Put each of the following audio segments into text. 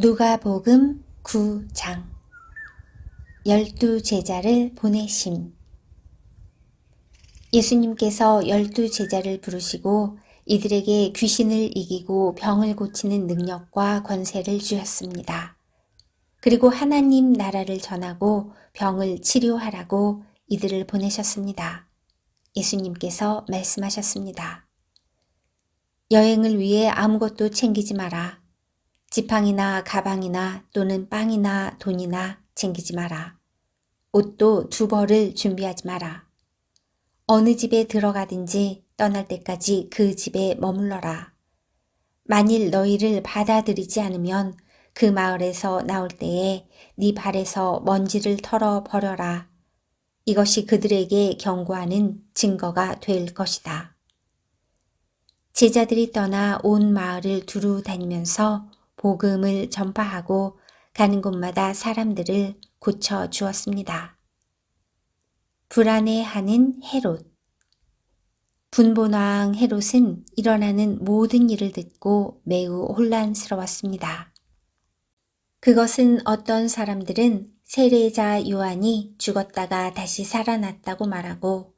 누가복음 9장 12제자를 보내심. 예수님께서 12제자를 부르시고 이들에게 귀신을 이기고 병을 고치는 능력과 권세를 주셨습니다. 그리고 하나님 나라를 전하고 병을 치료하라고 이들을 보내셨습니다. 예수님께서 말씀하셨습니다. 여행을 위해 아무것도 챙기지 마라. 지팡이나 가방이나 또는 빵이나 돈이나 챙기지 마라. 옷도 2벌을 준비하지 마라. 어느 집에 들어가든지 떠날 때까지 그 집에 머물러라. 만일 너희를 받아들이지 않으면 그 마을에서 나올 때에 네 발에서 먼지를 털어 버려라. 이것이 그들에게 경고하는 증거가 될 것이다. 제자들이 떠나 온 마을을 두루 다니면서 복음을 전파하고 가는 곳마다 사람들을 고쳐 주었습니다. 불안해하는 헤롯. 분본왕 헤롯은 일어나는 모든 일을 듣고 매우 혼란스러웠습니다. 그것은 어떤 사람들은 세례자 요한이 죽었다가 다시 살아났다고 말하고,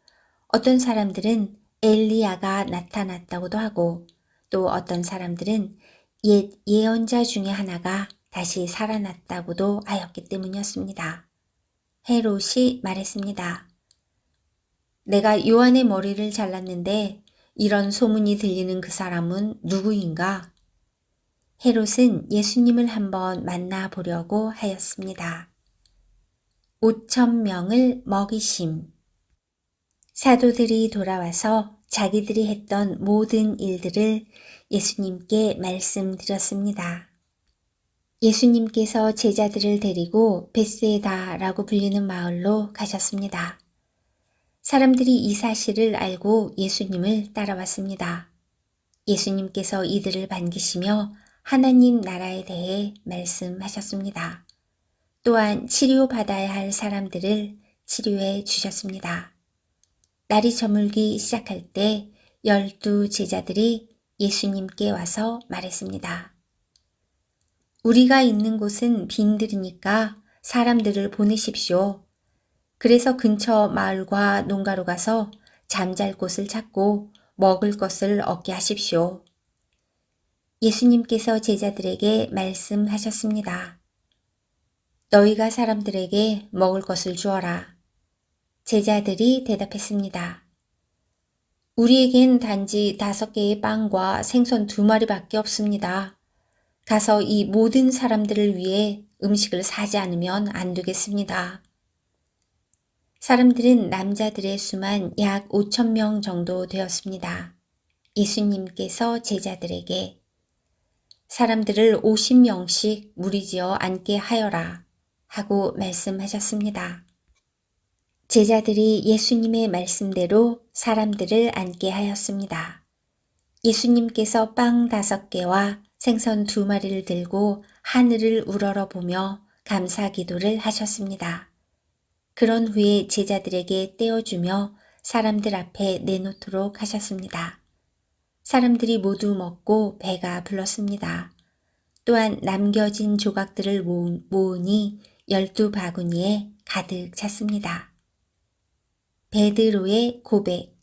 어떤 사람들은 엘리야가 나타났다고도 하고, 또 어떤 사람들은 옛 예언자 중에 하나가 다시 살아났다고도 하였기 때문이었습니다. 헤롯이 말했습니다. 내가 요한의 머리를 잘랐는데 이런 소문이 들리는 그 사람은 누구인가? 헤롯은 예수님을 한번 만나보려고 하였습니다. 5,000명을 먹이심. 사도들이 돌아와서 자기들이 했던 모든 일들을 예수님께 말씀드렸습니다. 예수님께서 제자들을 데리고 벳세다라고 불리는 마을로 가셨습니다. 사람들이 이 사실을 알고 예수님을 따라왔습니다. 예수님께서 이들을 반기시며 하나님 나라에 대해 말씀하셨습니다. 또한 치료받아야 할 사람들을 치료해 주셨습니다. 날이 저물기 시작할 때 12제자들이 예수님께 와서 말했습니다. 우리가 있는 곳은 빈들이니까 사람들을 보내십시오. 그래서 근처 마을과 농가로 가서 잠잘 곳을 찾고 먹을 것을 얻게 하십시오. 예수님께서 제자들에게 말씀하셨습니다. 너희가 사람들에게 먹을 것을 주어라. 제자들이 대답했습니다. 우리에겐 단지 5개의 빵과 생선 2마리밖에 없습니다. 가서 이 모든 사람들을 위해 음식을 사지 않으면 안 되겠습니다. 사람들은 남자들의 수만 약 5,000명 정도 되었습니다. 예수님께서 제자들에게 사람들을 50명씩 무리지어 앉게 하여라 하고 말씀하셨습니다. 제자들이 예수님의 말씀대로 사람들을 앉게 하였습니다. 예수님께서 빵 5개와 생선 2마리를 들고 하늘을 우러러보며 감사 기도를 하셨습니다. 그런 후에 제자들에게 떼어주며 사람들 앞에 내놓도록 하셨습니다. 사람들이 모두 먹고 배가 불렀습니다. 또한 남겨진 조각들을 모으니 12바구니에 가득 찼습니다. 베드로의 고백.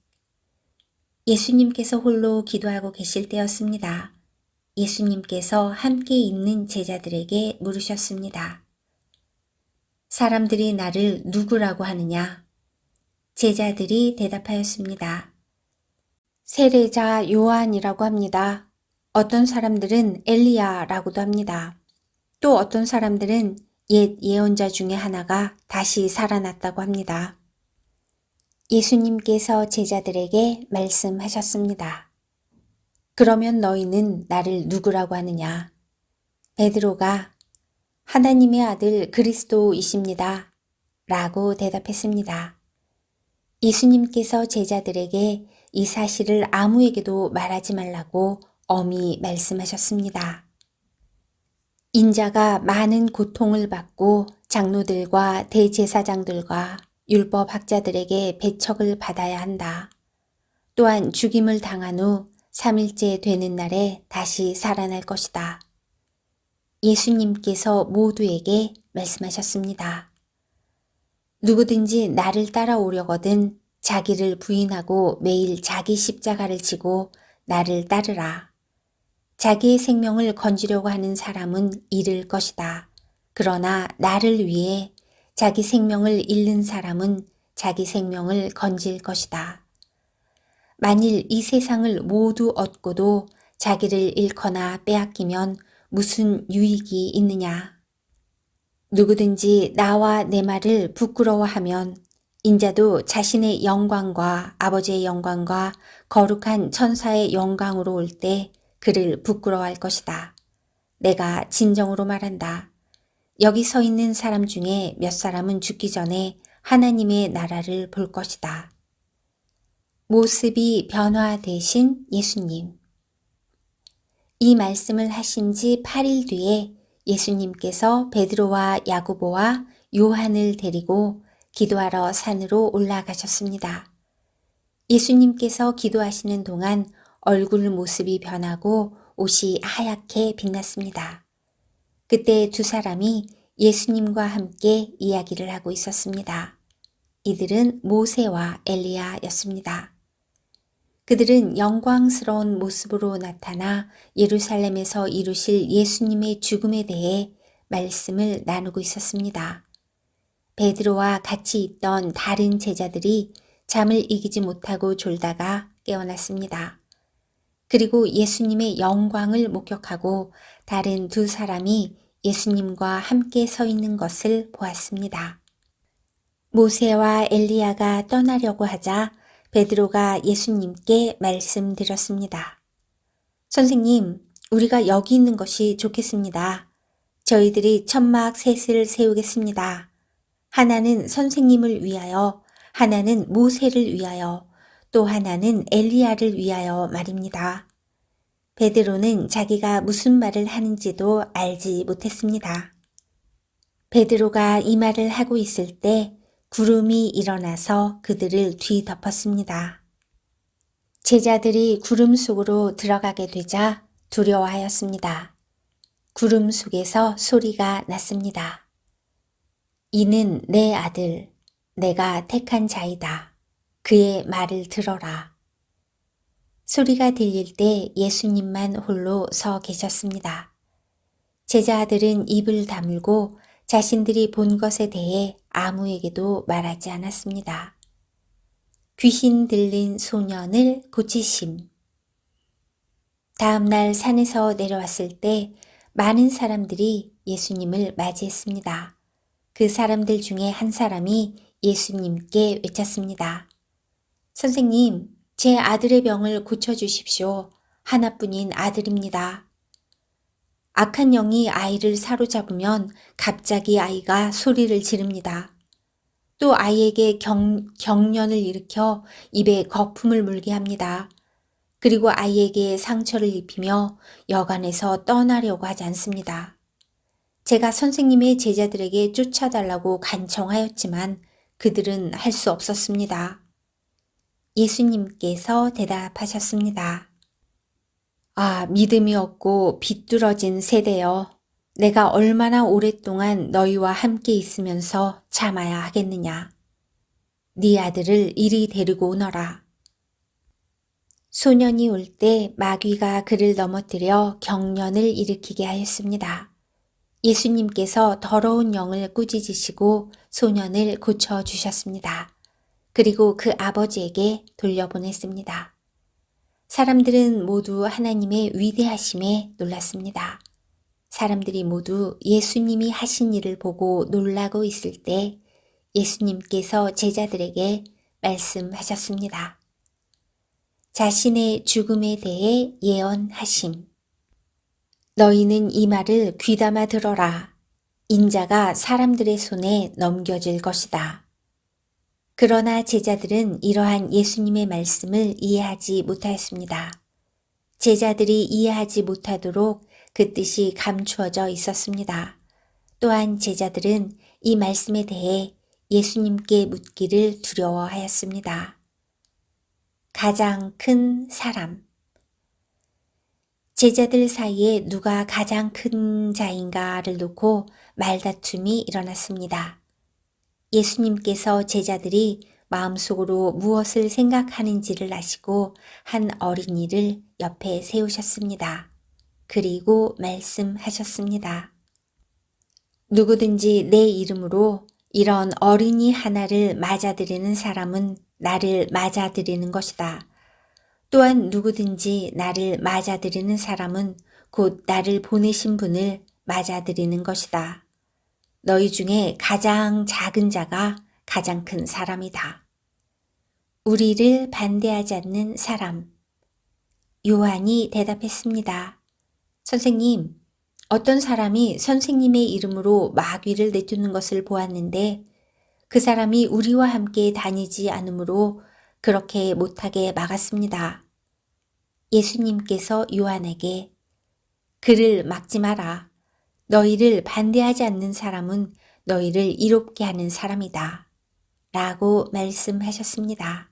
예수님께서 홀로 기도하고 계실 때였습니다. 예수님께서 함께 있는 제자들에게 물으셨습니다. 사람들이 나를 누구라고 하느냐? 제자들이 대답하였습니다. 세례자 요한이라고 합니다. 어떤 사람들은 엘리야라고도 합니다. 또 어떤 사람들은 옛 예언자 중에 하나가 다시 살아났다고 합니다. 예수님께서 제자들에게 말씀하셨습니다. 그러면 너희는 나를 누구라고 하느냐? 베드로가 하나님의 아들 그리스도이십니다. 라고 대답했습니다. 예수님께서 제자들에게 이 사실을 아무에게도 말하지 말라고 엄히 말씀하셨습니다. 인자가 많은 고통을 받고 장로들과 대제사장들과 율법학자들에게 배척을 받아야 한다. 또한 죽임을 당한 후 3일째 되는 날에 다시 살아날 것이다. 예수님께서 모두에게 말씀하셨습니다. 누구든지 나를 따라오려거든 자기를 부인하고 매일 자기 십자가를 지고 나를 따르라. 자기의 생명을 건지려고 하는 사람은 잃을 것이다. 그러나 나를 위해 자기 생명을 잃는 사람은 자기 생명을 건질 것이다. 만일 이 세상을 모두 얻고도 자기를 잃거나 빼앗기면 무슨 유익이 있느냐? 누구든지 나와 내 말을 부끄러워하면 인자도 자신의 영광과 아버지의 영광과 거룩한 천사의 영광으로 올 때 그를 부끄러워할 것이다. 내가 진정으로 말한다. 여기 서 있는 사람 중에 몇 사람은 죽기 전에 하나님의 나라를 볼 것이다. 모습이 변화되신 예수님. 이 말씀을 하신 지 8일 뒤에 예수님께서 베드로와 야고보와 요한을 데리고 기도하러 산으로 올라가셨습니다. 예수님께서 기도하시는 동안 얼굴 모습이 변하고 옷이 하얗게 빛났습니다. 그때 두 사람이 예수님과 함께 이야기를 하고 있었습니다. 이들은 모세와 엘리야였습니다. 그들은 영광스러운 모습으로 나타나 예루살렘에서 이루실 예수님의 죽음에 대해 말씀을 나누고 있었습니다. 베드로와 같이 있던 다른 제자들이 잠을 이기지 못하고 졸다가 깨어났습니다. 그리고 예수님의 영광을 목격하고 다른 두 사람이 예수님과 함께 서 있는 것을 보았습니다. 모세와 엘리야가 떠나려고 하자 베드로가 예수님께 말씀드렸습니다. 선생님, 우리가 여기 있는 것이 좋겠습니다. 저희들이 천막 셋을 세우겠습니다. 하나는 선생님을 위하여, 하나는 모세를 위하여, 또 하나는 엘리야를 위하여 말입니다. 베드로는 자기가 무슨 말을 하는지도 알지 못했습니다. 베드로가 이 말을 하고 있을 때 구름이 일어나서 그들을 뒤덮었습니다. 제자들이 구름 속으로 들어가게 되자 두려워하였습니다. 구름 속에서 소리가 났습니다. 이는 내 아들, 내가 택한 자이다. 그의 말을 들어라. 소리가 들릴 때 예수님만 홀로 서 계셨습니다. 제자들은 입을 다물고 자신들이 본 것에 대해 아무에게도 말하지 않았습니다. 귀신 들린 소년을 고치심. 다음 날 산에서 내려왔을 때 많은 사람들이 예수님을 맞이했습니다. 그 사람들 중에 한 사람이 예수님께 외쳤습니다. 선생님, 제 아들의 병을 고쳐주십시오. 하나뿐인 아들입니다. 악한 영이 아이를 사로잡으면 갑자기 아이가 소리를 지릅니다. 또 아이에게 경련을 일으켜 입에 거품을 물게 합니다. 그리고 아이에게 상처를 입히며 여간에서 떠나려고 하지 않습니다. 제가 선생님의 제자들에게 쫓아달라고 간청하였지만 그들은 할 수 없었습니다. 예수님께서 대답하셨습니다. 아, 믿음이 없고 비뚤어진 세대여, 내가 얼마나 오랫동안 너희와 함께 있으면서 참아야 하겠느냐. 네 아들을 이리 데리고 오너라. 소년이 올 때 마귀가 그를 넘어뜨려 경련을 일으키게 하였습니다. 예수님께서 더러운 영을 꾸짖으시고 소년을 고쳐주셨습니다. 그리고 그 아버지에게 돌려보냈습니다. 사람들은 모두 하나님의 위대하심에 놀랐습니다. 사람들이 모두 예수님이 하신 일을 보고 놀라고 있을 때 예수님께서 제자들에게 말씀하셨습니다. 자신의 죽음에 대해 예언하심. 너희는 이 말을 귀담아 들어라. 인자가 사람들의 손에 넘겨질 것이다. 그러나 제자들은 이러한 예수님의 말씀을 이해하지 못하였습니다. 제자들이 이해하지 못하도록 그 뜻이 감추어져 있었습니다. 또한 제자들은 이 말씀에 대해 예수님께 묻기를 두려워하였습니다. 가장 큰 사람. 제자들 사이에 누가 가장 큰 자인가를 놓고 말다툼이 일어났습니다. 예수님께서 제자들이 마음속으로 무엇을 생각하는지를 아시고 한 어린이를 옆에 세우셨습니다. 그리고 말씀하셨습니다. 누구든지 내 이름으로 이런 어린이 하나를 맞아들이는 사람은 나를 맞아들이는 것이다. 또한 누구든지 나를 맞아들이는 사람은 곧 나를 보내신 분을 맞아들이는 것이다. 너희 중에 가장 작은 자가 가장 큰 사람이다. 우리를 반대하지 않는 사람. 요한이 대답했습니다. 선생님, 어떤 사람이 선생님의 이름으로 마귀를 내쫓는 것을 보았는데 그 사람이 우리와 함께 다니지 않으므로 그렇게 못하게 막았습니다. 예수님께서 요한에게 그를 막지 마라. 너희를 반대하지 않는 사람은 너희를 이롭게 하는 사람이다. 라고 말씀하셨습니다.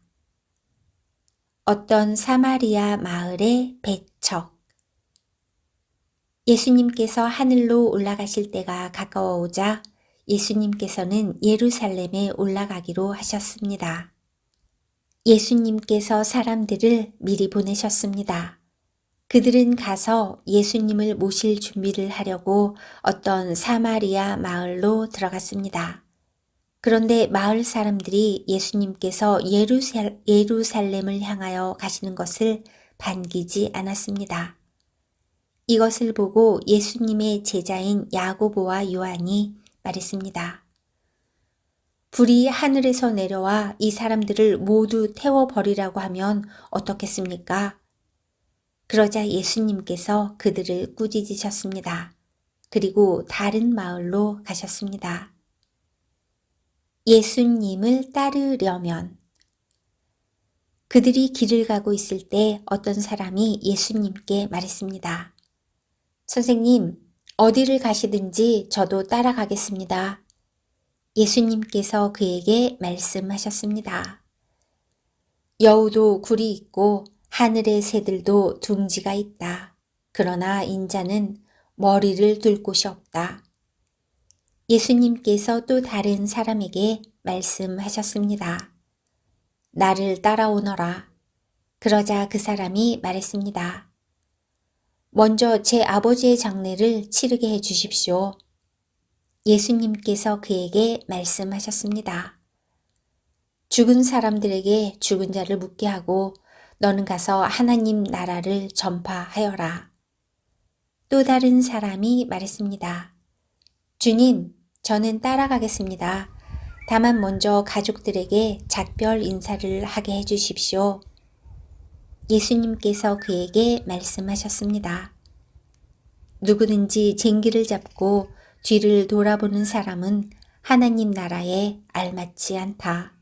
어떤 사마리아 마을의 배척. 예수님께서 하늘로 올라가실 때가 가까워오자 예수님께서는 예루살렘에 올라가기로 하셨습니다. 예수님께서 사람들을 미리 보내셨습니다. 그들은 가서 예수님을 모실 준비를 하려고 어떤 사마리아 마을로 들어갔습니다. 그런데 마을 사람들이 예수님께서 예루살렘을 향하여 가시는 것을 반기지 않았습니다. 이것을 보고 예수님의 제자인 야고보와 요한이 말했습니다. 불이 하늘에서 내려와 이 사람들을 모두 태워버리라고 하면 어떻겠습니까? 그러자 예수님께서 그들을 꾸짖으셨습니다. 그리고 다른 마을로 가셨습니다. 예수님을 따르려면 그들이 길을 가고 있을 때 어떤 사람이 예수님께 말했습니다. 선생님, 어디를 가시든지 저도 따라가겠습니다. 예수님께서 그에게 말씀하셨습니다. 여우도 굴이 있고 하늘의 새들도 둥지가 있다. 그러나 인자는 머리를 둘 곳이 없다. 예수님께서 또 다른 사람에게 말씀하셨습니다. 나를 따라오너라. 그러자 그 사람이 말했습니다. 먼저 제 아버지의 장례를 치르게 해 주십시오. 예수님께서 그에게 말씀하셨습니다. 죽은 사람들에게 죽은 자를 묻게 하고 너는 가서 하나님 나라를 전파하여라. 또 다른 사람이 말했습니다. 주님, 저는 따라가겠습니다. 다만 먼저 가족들에게 작별 인사를 하게 해주십시오. 예수님께서 그에게 말씀하셨습니다. 누구든지 쟁기를 잡고 뒤를 돌아보는 사람은 하나님 나라에 알맞지 않다.